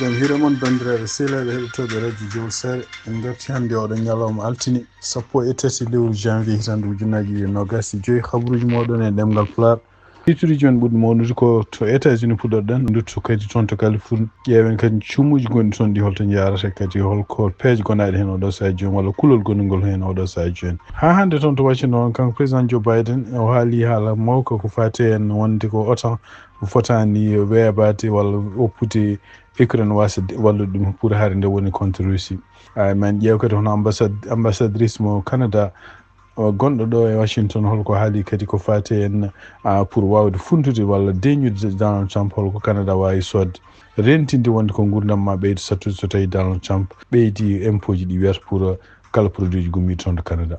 Jamhire mon bandiraɓe sehlaɓe heɗotoɓe radio Jowol Sare en garti hannde oɗon ñalawma altine sappo e tati lewru janvier hitande ujunnaji ɗiɗi nogas e joyyi habaruji moɗon e ɗemgal Pulaar. titruji men ɓurɗi mawnude ko to États-Unis puɗɗoɗen dutto kadi toon to Californie ƴeewen kadi cumuji gonɗi toon ɗi holto jarata kadi holko peeje gonaɗe hen oɗo sahaa joni walla kulol gonɗugol hen oɗo sahaa joni. Ha hande toon to waccino on kanko président Joe Biden o haali haala mawka ko fate en wonde ko OTAN fotani weeɓade walla oppude Ukraine wasa wallude ɗum pour haade nde woni contre Russie. Men ƴeew kadi hono ambassadrice mo Canada gonɗo ɗo e Washington holko haali kadi ko fate en pour wawde funtude walla deñude Donald Trump holko Canada wawi sodde rentinde wonde ko gurdam ma ɓeydo sattude so tawi Donald Trump ɓeydi impôt ji ɗi wiyata pour kala produit ji gummi toon to Canada.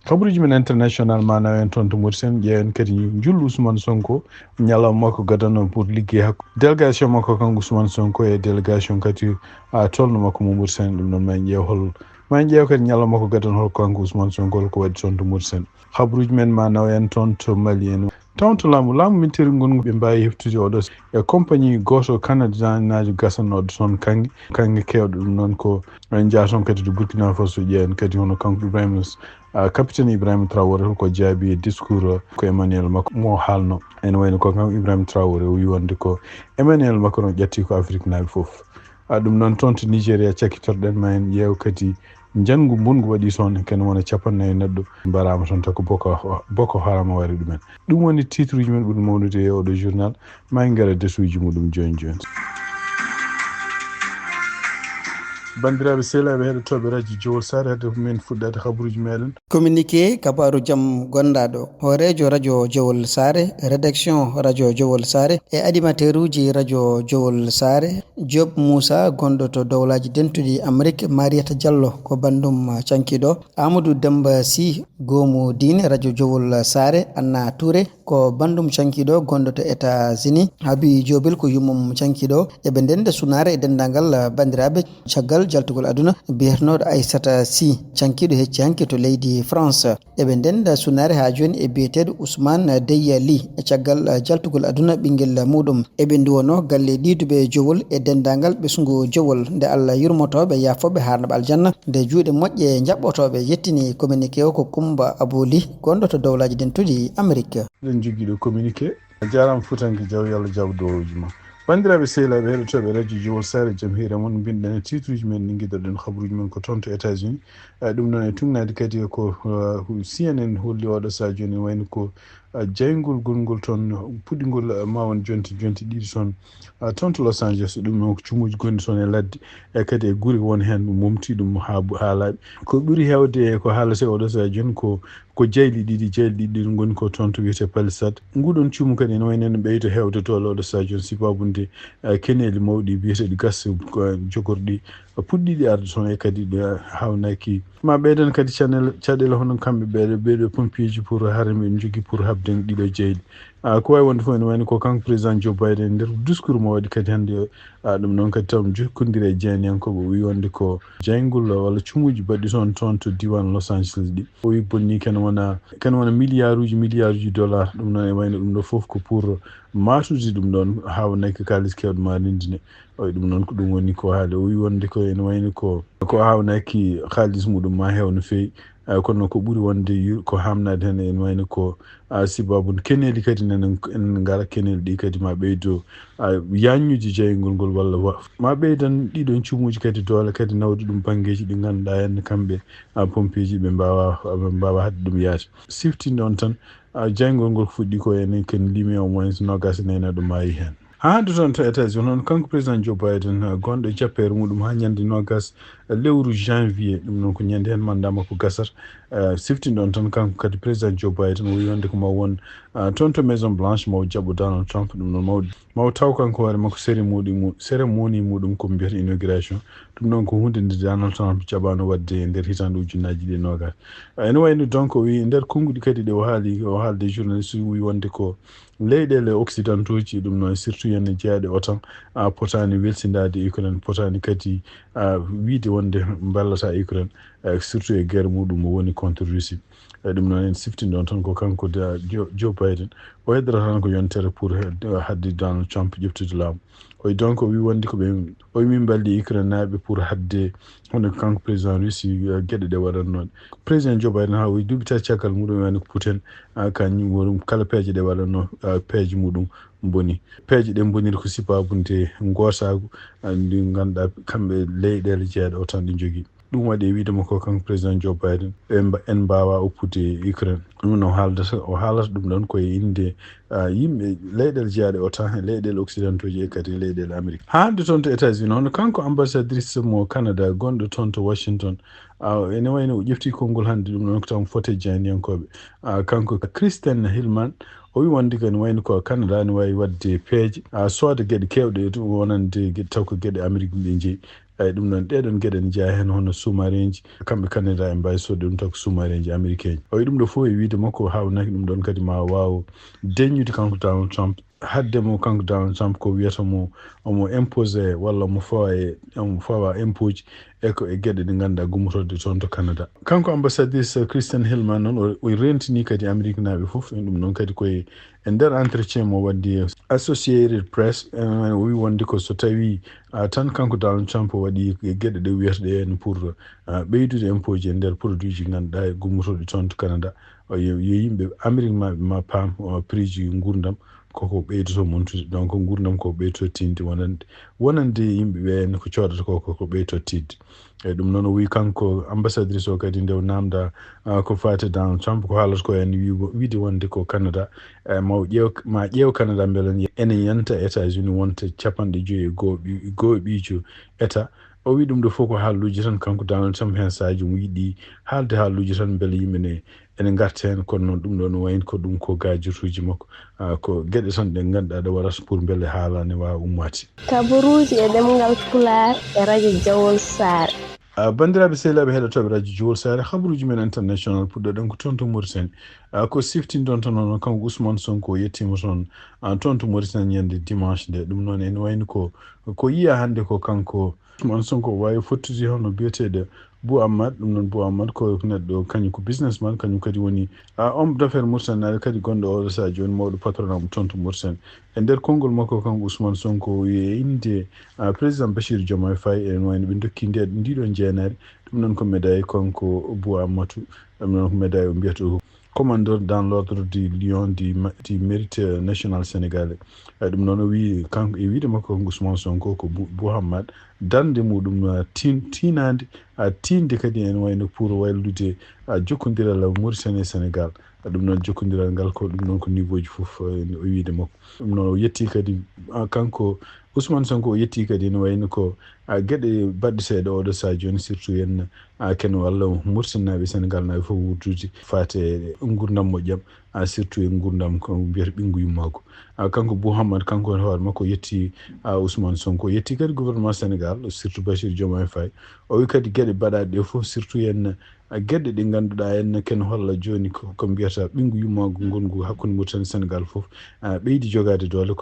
kabaruji men international manaw en toon to Mauritanie ƴeewen kadi julɗo Ousmane Sonko ñalawma makko gadano pour ligguey hakku délégation makko kanko Ousmane Sonko e délégation kadi tolno makko mo Mauritanie ɗum noon ma ƴeew kadi ñalawma makko gadano holko kanko Ousmane Sonko holko waɗi toon to Mauritanie. habaruji men manaw en toon to Mali en taw to laamu mintere gongu ɓe mbawi heftude oɗo e compagnie goto canadien najo gasanoɗo toon kanŋe kewɗo ɗum noon ko en jaa toon kadi to Burkina Faso ƴeewen kadi hono kanko Ibrahima capitaine Ibrahima Traoré holko jaabi e discours ko Emmanuel Macron mo haalno ene wayno ko kanko Ibrahima Traoré o wi wonde ko Emmanuel Macron ƴetti ko Afrique naaɓe foof. ɗum noon toon to Nigéria cakkitorɗen ma en ƴeew kadi janngu mbungu waɗi toon kene wona 40 neɗɗo mbarama toon tako boko harama wari ɗumen. ɗum woni titre uji men ɓuri mawnude e oɗo journal ma en gara desuji muɗum joni joni. bandiraɓe sehlaɓe heɗotoɓe radio Jowol Sare hedde min fuɗɗade habaruji meɗen communiqué kabaru jaam gonɗaɗo horejo radio Jowol Sare rédaction radio Jowol Sare e animateur uji radio Jowol Sare Diop Moussa gonɗo to dowlaji dentuɗi Amérique Mariata Diallo ko bandum cankiɗo Amadou Demba Sy Gomu Dine radio Jowol Sare Anna Touré ko bandum cankiɗo gonɗo to États-Unis Habi Jobil ko yummum cankiɗo eɓe ndende sunare e dendagal bandiraɓe caggal jaltugol aduna biyetenoɗo Aissata Sy cankiɗo hecci hanke to leydi France eɓe ndenda sunare ha joni e biyeteɗo Ousmane Deya Ly e caggal jaltugol aduna ɓinguel muɗum eɓe duwono galle ɗiduɓe Jowol e dendagal ɓesgu Jowol nde Allah yurmotoɓe yafoɓe harnaɓe aljanna nde juuɗe moƴƴe jaɓɓotoɓe yettini communiqué o ko Coumba Abouli gonɗo to dowlaji dentuɗi Amérique. eɗen jogui ɗo communiqué jarama futanke jaw yo Allah jaw dowji ma. bandiraɓe sehlaɓe heɗotoɓe radio Jowol Sare jaam hiire moon binɗen e titre uji men ɗi guiɗoɗen habaruji men ko toon to États-Unis ɗum noon e tugnade kadi ko CNN holli oɗo saha joni wayno ko jeygol gongol toon puɗɗigol ma won jonti ɗiɗi toon to Los Angeles ɗum noon ko cumuji gonɗi toon e ladde e kadi e guuri won hen ɗum momti ɗum ha laaɓi ko ɓuuri hewde ko haalate oɗo saha joni ko jeyli ɗiɗi goni ko toon to wiyete Palisade nguɗon cuumu kadi ene wayno ɓeydo hewde to oɗo saha joni sibabude keneli mawɗi biyeteɗi gas jogorɗi puɗɗiɗi arde toon e kadi ɗe hawnaki ma ɓeydan kadi caɗele hono kamɓe ɓeɗo pompier ji pour harmi ɗum jogui pour habde ɗiɗo jeyli ko wawi wonde fof ene wayno ko kanko président Joe Biden nder discours mo waɗi kadi hannde ɗum noon kadi taw jokkodiri e jeyniyankoɓe o wi wonde ko jeygol walla cumuji baɗɗi toon to diwan Los Angeles ɗi o wi bonni kene wona milliard uji dollar ɗum noon e wayno ɗum ɗo foof ko pour matude ɗum ɗon hawnaki kalis kewɗo ma rindine ɗum noon ko ɗum woni ko haali o wi wonde ko ene wayno ko hawnaki halis muɗum ma heew no fewi kono ko ɓuuri wonde ko hamnade hen ene wayno ko sibabude keneli kadi en gara keneli ɗi kadi ma ɓeydo yanñude jeygol ngol walla ma ɓeydan ɗiɗon cumuji kadi doole kadi nawde ɗum banggueji ɗi ganduɗa henna kamɓe pompier ji ɓe mbawa hadde ɗum yaade siftinde on tan jeygol ngol ko fuɗɗi ko ene ken limi au moins nogas nenaɗo maayi hen. ha hande toon to États-Unis noon kanko président Joe Biden gonɗo jappere muɗum ha ñande nogas lewru janvier ɗum noon ko ñande hen mandat makko gasata siftinde on tan kanko kadi président Joe Biden o wi wonde ko maw won toon to Maison Blanche maw jaɓɓo Donald Trump ɗum noon maw taw kanko hoore makko cérémonie muɗum ko mbiyata inauguration ɗum noon ko hunde nde Donald Trump jaɓano wadde e nder hitande ujunnaji ɗi nogas ene wayno donc o wi nder konnguɗi kadi ɗe o haalde journaliste wi wonde ko leyɗele occidentaux ji ɗum noon surtout yenne jeeyaɗe OTAN potani weltindade Ukraine potani kadi wiide wonde ballata Ukraine surtout e guerre muɗum o woni contre Russie ɗum noon en siftinde on tan ko kanko Joe Biden o heddora tan ko yontere pour hadde Donald Trump ƴeftude laamu oy donc o wi wonde ko ɓe oy min balli Ukraine naaɓe pour hadde hono kanko président Russie gueɗe ɗe waɗatnoɗe président Joe Biden ha o duuɓi tati caggal muɗum wani ko Putin kañum woni kala peeje ɗe waɗatno peeje muɗum boni peeje ɗe boniri ko sipabunde gosagu ndi ganduɗa kamɓe leyɗele jeeɗe o tan ɗi jogui ɗum waɗi e widema ko kanko président Joe Biden en mbawa oppude Ukraine ɗum no o haalata ɗum ɗon koye inde yimɓe leyɗele jeeyaɗe o tan e leyɗele occidentaux ji e kadi leyɗele Amérique haalde toon to États-Unis hono kanko ambassadrice mo Canada gonɗo toon to Washington ene wayno o ƴefti konngol hannde ɗum ɗon ko taw fote janiyankoɓe kanko Kristen Hillman o wi wonde kane wayno ko Canada ne wawi wadde peeje sooda gueɗe kewɗe wonande gueɗe taw ko gueɗe Amérique ɗe jeeyi eyyi ɗum noon ɗeɗon gueɗe ne jeeya hen hono sous-marin ji kamɓe Canada en mbawi sodde ɗum taw ko sous-marin ji américain ji o wi ɗum ɗo foof e wiide makko hawnaki ɗum ɗon kadi ma waw deññude kanko Donald Trump haddemo kanko Donald Trump ko wiyata omo imposé walla omo fawa impôt ji eko e gueɗe ɗe ganduɗa gummotode toon to Canada kanko ambassadrice Kristen Hillman noon o rentini kadi Amérique naɓe foof ɗum noon kadi koye e nder entretien mo waddi Associated Press o wi wonde ko so tawi tan kanko Donald Trump waɗi gueɗe ɗe wiyata ɗe henna pour ɓeydude impôt ji e nder produit ji ganduɗa e gummotoɗe toon to Canada yo yimɓe Amérique maɓe ma paam prix ji gurdam koko ɓeydoto montude donc gurdam ko ɓeydoto tinde wonande yimɓeɓe henna ko codata koko ɓeydoto tidde eyyi ɗum noon o wi kanko ambassadrice o kadi nde namda ko fati Donald Trump ko haalata ko hen wiide wonde ko Canada ma ƴeew Canada beele ene yanta États-Unis wonta 50 ɓiijo état o wi ɗum ɗo fof ko haalluji tan kanko Donald Trump hen sahaji mo yiiɗi haalde haalluji tan beele yimɓe ene garta hen kono noon ɗum ɗo no wayno ko ɗum ko gajotuji makko ko gueɗe tan ɗe ganduɗa ɗe waɗata pour beele haala ne wawa ummade kabaruji e ɗemgal Pulaar e radio Jawol Sare bandiraɓe sehilaɓe heɗotoɓe radio Jawol Sare habaruji men international puɗɗoɗen ko toon to Mauritanie ko siftindon toon hono kanko Ousmane Sonko yettima toon to Mauritanie ñande dimanche nde ɗum noon ene wayno ko yiya hannde ko kanko Ousmane Sonko wawi fottude hono biyeteɗo Bou Ahmad ɗum noon Bou Ahmad ko neɗɗo kañum ko businessman kañum kadi woni homme d'affaires Mauritanie aɗa kadi gonɗo oɗo saha joni mawɗo patron am toon to Mauritanie e nder konngol makko kanko Ousmane Sonko e inde président Bachir Diomaye Faye en wayno ɓe dokki ndiɗon jeenari ɗum noon ko médaille kanko Bou Ahmadou ɗum noon ko médaille o mbiyata commandeur dans l'ordre du lion du mérite national sénégalais ɗum noon o wi kanko e wiide makko Ousmane Sonko ko Bou Ahmad dande muɗum tinade tinde kadi en wayno pour waylude jokkodiral Mauritanie Sénégal ɗum noon jokkodiral ngal ko ɗum noon ko niveau ji foof o wiide makko ɗum noon o yetti kadi kanko Ousmane Sonko o yetti kadi ne wayno ko gueɗe baɗɗe seeɗa oɗo saha joni surtout henna ken walla Mauritanie Sénégal naɓe fof wurdude fate gurdam moƴƴam surtout e gurdam ko mbiyata ɓinngu yummako kanko Bou Ahmad kanko hoore makko yetti Ousmane Sonko yetti kadi gouvernement Sénégal surtout Bachir Diomaye Faye o wi kadi gueɗe baɗaɗe ɗe fof surtout henna gueɗe ɗe ganduɗa henna ken holla joni ko mbiyata ɓinngu yummago gongu hakkude Mauritanie Sénégal fof ɓeydi jogade doole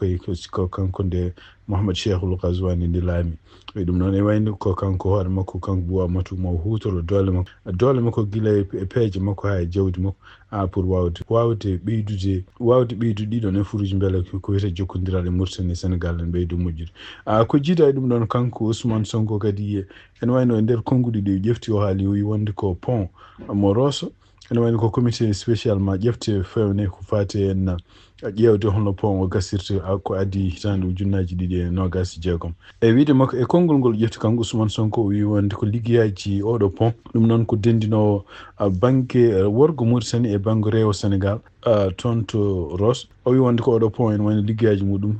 ko kanko nde Mouhamed Cheikhul Ghazouani nde laami e ɗum noon e wayno ko kanko hoore makko kanko Bou Ahmadou mo hutoro doole makko guila e peeje makko ha e jawdi makko pour wawde ɓeydude ɗiɗon e furuji beele ko wiyete jokkodiral e Mauritanie Sénégal en ɓeydo moƴƴude ko jiida e ɗum ɗon kanko Ousmane Sonko kadi ene wayno e nder konnguɗi ɗi ƴefti o haali o wi wonde ko pont mo Rosso ene wayno ko comité spécialement ƴefte fewne ko fati en ƴeewde hono pont o gasirte ko addi hitande ujunnaji 2026 e wiide makko e konngol ngol ƴefti kanko Ousmane Sonko o wi wonde ko liggeyaji oɗo pont ɗum noon ko dendinowo banque worgo Mauritanie e banggue rewo Sénégal toon to Ross o wi wonde ko oɗo pont en wayno liggeyaji muɗum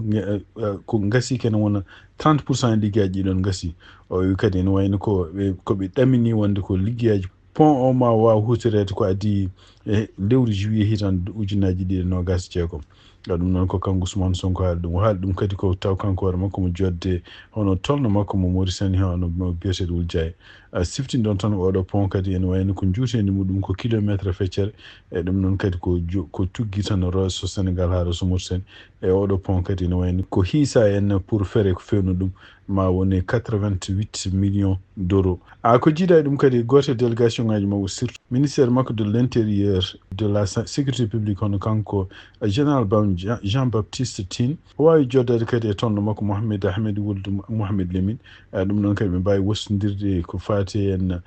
ko gasi kene wona 30% liggeyaji ɗiɗon gasi o wi kadi ene wayno koɓe ɗamini wonde ko liggeyaji pont o ma waw hutorede ko addi lewru juillet hitande ujunnaji 2026 ɗum noon ko kanko Ousmane Sonko haali ɗum o haali ɗum kadi ko taw kanko hoore makko mo jodde hono tolno makko mo Mauritanie hono biyeteɗo Wuldiaye siftini ɗon tan oɗo pont kadi ene wayno ko juutedi muɗum ko kilométre feccere e ɗum noon kadi ko tuggi tan Rosso Sénégal ha Rosso Mauritanie e oɗo pont kadi ene wayno ko hiisa en pour feere ko fewno ɗum ma woni 88 millions d'euros ko jiiɗa ɗum kadi goto délégation ngaji makko surtout ministére makko de l'intérieur de la sécurité publique hono kanko général on Jean Baptiste Tine o wawi joddade kadi e tonɗo makko Mohamed Ahmed wuld Mohamed Lamine ɗum noon kadi ɓe mbawi wostodirde ko fati en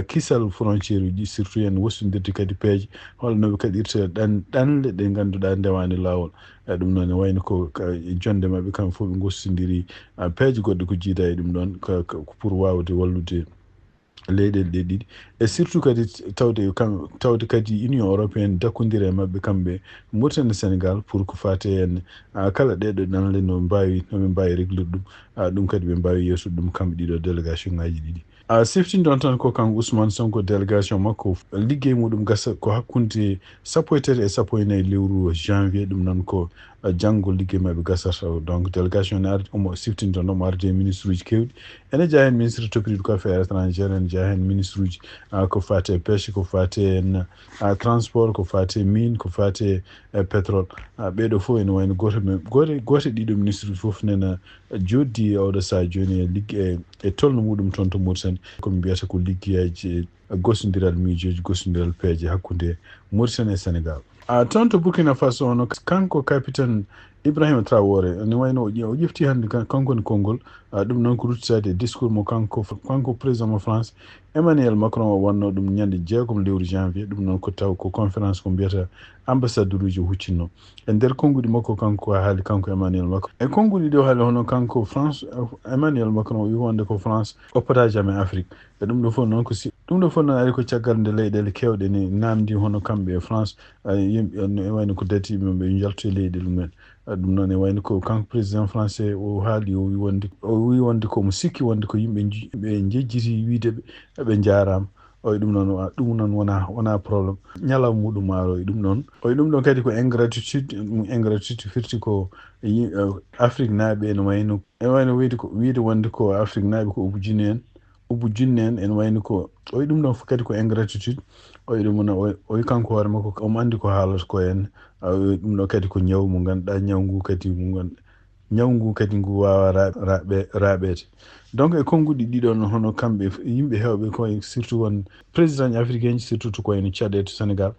kisal frontiére uji surtout en wostodirde kadi peeje holnoɓe kadi irta ɗanle ɗe ganduɗa ndewani lawol ɗum noon ne wayno ko jonde mabɓe kamɓe fof ɓe gostodiri peeje goɗɗe ko jiida e ɗum ɗon pour wawde wallude leyɗele ɗe ɗiɗi e surtout kadi tawde kadi union européenne dakkodira e mabɓe kamɓe Mauritanie Sénégal pour ko fati en kala ɗeɗo ɗanle no ɓe mbawi réglude ɗum ɗum kadi ɓe mbawi yewtude ɗum kamɓe ɗiɗo délégation ngaji ɗiɗi siftindon tan ko kanko Ousmane Sonko délégation makko liggey muɗum gasa ko hakkude 17 e 19 lewru janvier ɗum noon ko janggo liggey mabɓe gasata donc délégation ne ardi omo siftindon omo ardi e ministre uji kewɗi ene jaa hen ministre toppitiɗo ko affaire étrangére ene jaa hen ministre uji ko fati e pêche ko fati en transport ko fati e mine ko fati e pétrole ɓeɗo fof ene wayno goto ɗiɗo ministre uji fof nena joddi oɗo saha joni e ligge e tolno muɗum toon to Mauritanie komi mbiyata ko liggeyaji gostodiral miijoji gostodiral peeje hakkude Mauritanie e Sénégal toon to Burkina Faso ono kanko capitaine Ibrahima Traoré ne wayno o ƴefti hannde kanko ne konngol ɗum noon ko ruttitade discours mo kanko président mo France Emmanuel Macron o wanno ɗum ñande 6 lewru janvier ɗum noon ko taw ko conférence ko mbiyata ambassadeur uji o huccinno e nder konngudi makko kanko haali kanko Emmanuel Macron e konngudi ɗi o haali hono kanko France Emmanuel Macron o wi wonde ko France oppata jamais Afrique e ɗum ɗo fof noon ɗum ɗo fof noon ari ko caggal nde leyɗele kewɗe ne namdi hono kamɓe e France yimɓe wayno ko dati yimɓeɓe jaltu e leyɗele mumen ɗum noon e wayno ko kanko président français o haali o wi wonde komo sikki wonde ko yimɓe jejjiti wiideɓe ɓe jarama ɗum noon wona probléme ñalawma muɗum maaro ɗum noon ɗum ɗon kadi ko ingratitude firti ko Afrique naaɓe ene wayno wiide wonde ko Afrique naaɓe ko ubu junne en ene wayno ko ɗum ɗon kadi ko ingratitude ɗum kanko hoore makko omo andi ko haalata ko en ɗum ɗo kadi ko ñaw mo ganduɗa ñaw ngu kadi ngu wawa raaɓede donc e konngudi ɗiɗon hono kamɓe yimɓe hewɓe koye surtout won président africain ji surtout to koyeno Tchad e to Sénégal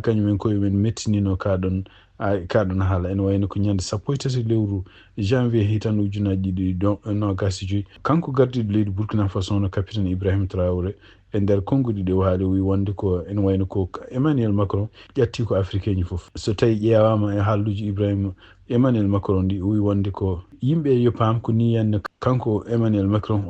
kañumen koye men mettinino kaɗon haala ene wayno ko ñande 13 lewru janvier hitan ujunaji ɗiɗi nogas e joyyi kanko gardiɗo leydi Burkina Faso no capitaine Ibrahima Traoré e nder konngudi ɗi o haali wi wonde ko ene wayno ko Emmanuel Macron ƴatti ko africain ji fof so tawi ƴeewama e haalluji Emmanuel Macron ɗi o wi wonde ko yimɓe yo paam ko ni henne kanko Emmanuel Macron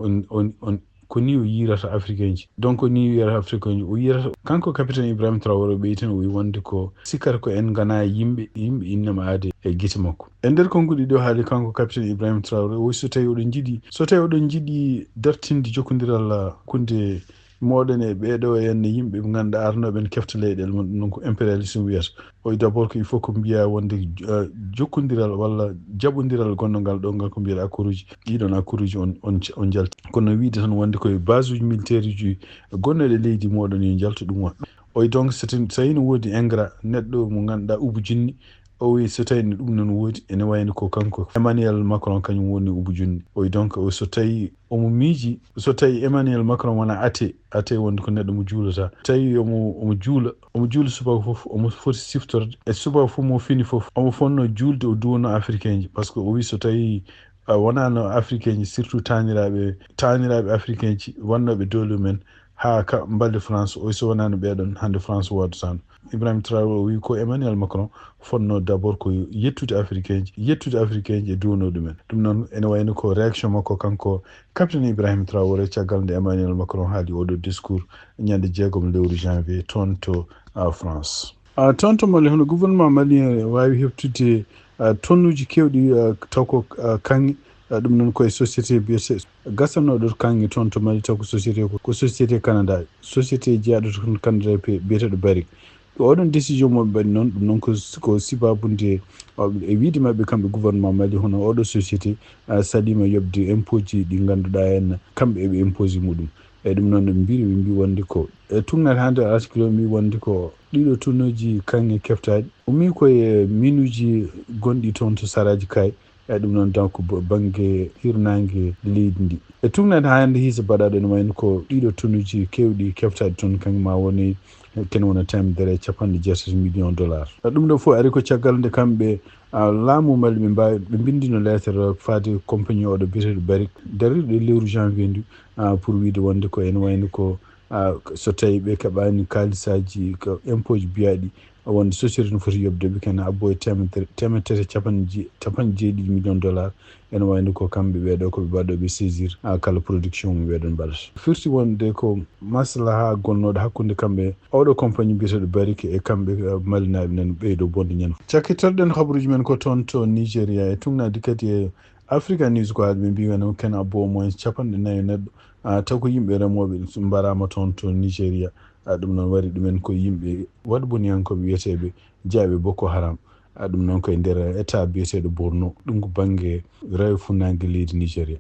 ko ni o yirata africain ji donc ni o yirata africain ji o yirata kanko capitaine Ibrahima Traoré ɓeyi tan o wi wonde ko sikkata ko en gana yimɓe innama aade e guite makko e nder konngudi ɗo haali kanko capitaine Ibrahima Traoré o wi so tawi oɗon jiiɗi dartinde jokkodiral kunde moɗon e ɓeɗo henne yimɓe ɓe ganduɗa arnoɓe ne kefta leyɗele mum ɗum ko impérialisme wiyata o d'abord ko il faut ko mbiya wonde jokkodiral walla jaɓodiral gonnogal ɗo ngal ko mbiyata accord uji ɗiɗon accord uji on jalti kono wiide tan wonde koye base uji militaire uji gonnoɗe leydi moɗon yo jaltu ɗum donc so tawi no woodi ingrat neɗɗo mo ganduɗa ubu junni o wi so tawi ɗum noon woodi ene wayno ko kanko Emmanuel Macron kañum woni ubu junni donc so tawi omo miiji so tawi Emmanuel Macron wona ate wonde ko neɗɗo mo juulata tawi omo juula subaka fof omo foti siftorde e subaka fof mo fini fof omo fonno juulde o duwano africain ji par ce que o wi so tawi wonano africain ji surtout taniraɓe africain ji wannoɓe dole men ha mbalde France o so wonano ɓeɗon hande France waddatano Ibrahima Traoré o wi ko Emmanuel Macron fonno d'abord ko yettude africain ji e duwano ɗumen ɗum noon ene wayno ko réaction makko kanko capitaine Ibrahima Traoré caggal nde Emmanuel Macron haali oɗo discours ñande 6 lewru janvier toon to France toon to Mali hono gouvernement malien wawi heptude tonnuji kewɗi taw ko kanŋe ɗum noon koye société biyete gasanoɗo kanŋe toon to Mali taw ko société Canada société jeeyaɗo to Canada biyeteɗo Barrick oɗon décision moɓe mbaɗi noon ɗum noon ko sibabunde e wiide mabɓe kamɓe gouvernement Mali hono oɗo société salima yobde impôt ji ɗi ganduɗa hen kamɓe eɓe imposé muɗum e ɗum noon ɓe mbi wonde ko tugnat hande article o mbi wonde ko ɗiɗo tonnoji kanŋe keftaɗi o mbi koye minuji gonɗi toon to saraji kaye ɗum noon donc banggue hirnangue leydi ndi e tugnat hande hiisa baɗaɗo ne wayno ko ɗiɗo tonnuji kewɗi keftaɗi toon kanŋe ma woni ken wona temedere capanɗe jeetati million dollar ɗum ɗo fof ari ko caggal nde kamɓe laamu mali ɓe mbawi ɓe bindino lettre faade compagnie oɗo biyeteɗo barik darriɗo lewru janvier ndu pour wiide wonde ko ene wayno ko so tawi ɓe keɓani kalisaji ko impôt ji biyaɗi wonde société no foti yobdeɓe kene abbo e temedere capanɗe jeeɗiɗi million dollar ene wayno ko kamɓe ɓeɗo koɓe mbaɗoɓe saisir kala production mo ɓeɗon mbaɗata firti wonde ko maslaha gonnoɗo hakkude kamɓe oɗo compagnie biyeteɗo barik e kamɓe malinaɓe nan ɓeydo bonde ñande cakkittoɗen habaruji men ko toon to nigéria e tugnadi kadi e africa news ko haaɗi ɓe mbi wena ken abbo au moins capanɗe nayyo neɗɗo taw ko yimɓe remoɓe mbarama toon to nigéria ɗum noon wari ɗumen ko yimɓe waɗ boniyankoɓe wiyeteɓe jaaɓe boko haram ɗum noon koye nder état biyeteɗo Borno ɗum ko banggue rewe funnague leydi nigéria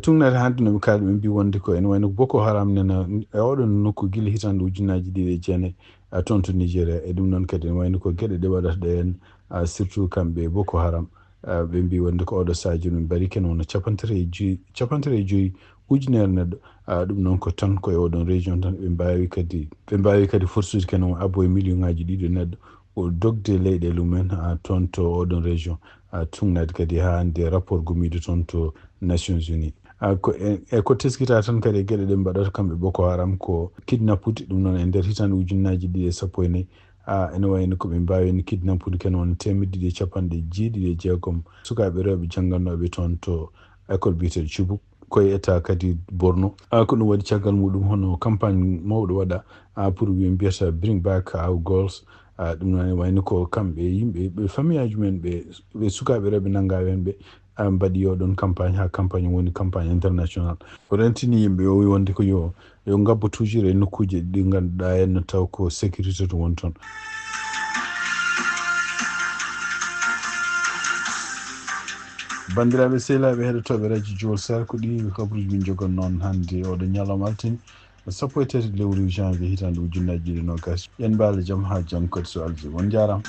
tugnade hande noɓe kaali ɓe mbi wonde ko ene wayno boko haram nena e oɗon nokku guila hitande ujunnaji 2009 toon to nigéria e ɗum noon kadi ene wayno ko gueɗe ɗe waɗata ɗo hen surtout kamɓe boko haram ɓe mbi wonde ko oɗo sadio ɗum mbaɗi ken wona capantere joyyi ujunere neɗɗo ɗum noon ko tan koye oɗon région tan ɓe mbawi kadi forsude ken o abbo e million ngaji ɗiɗo neɗɗo o dogde leyɗele mumen toon to oɗon région tugnade kadi ha hande rapport gommiɗo toon to nations unis ko teskita tan kadi e gueɗe ɗe mbaɗata kamɓe boko haram ko kidnappude ɗum noon e nder hitande ujunnaji 2014 ene wayno koɓe mbawino kidnappude ken wona 170 sukaɓe rewɓe janggannoɓe toon to école biyeteɗo Chibuk koye état kadi Borno ko ɗum waɗi caggal muɗum hono campagne mawɗo waɗa pour wi mbiyata bring back our girls ɗum noon wayno ko kamɓe yimɓe ɓe famille aji men ɓe sukaɓe rewɓe nanggaɓe hen ɓe mbaɗi yoɗon campagne ha campagne woni campagne international o rentini yimɓe o wi wonde ko yo gabbo toujours e nokkuji ɗi ganduɗa henno taw ko sécurité to won toon. bandiraɓe sehilaɓe heɗotoɓe radio Jowol Sar ko ɗi kabaruji min jogon noon hande oɗo ñalawma altine 13 lewru janvier hitande ujunnaji 2020 yen mbaala jaam ha jaam kadi so alji on jarama.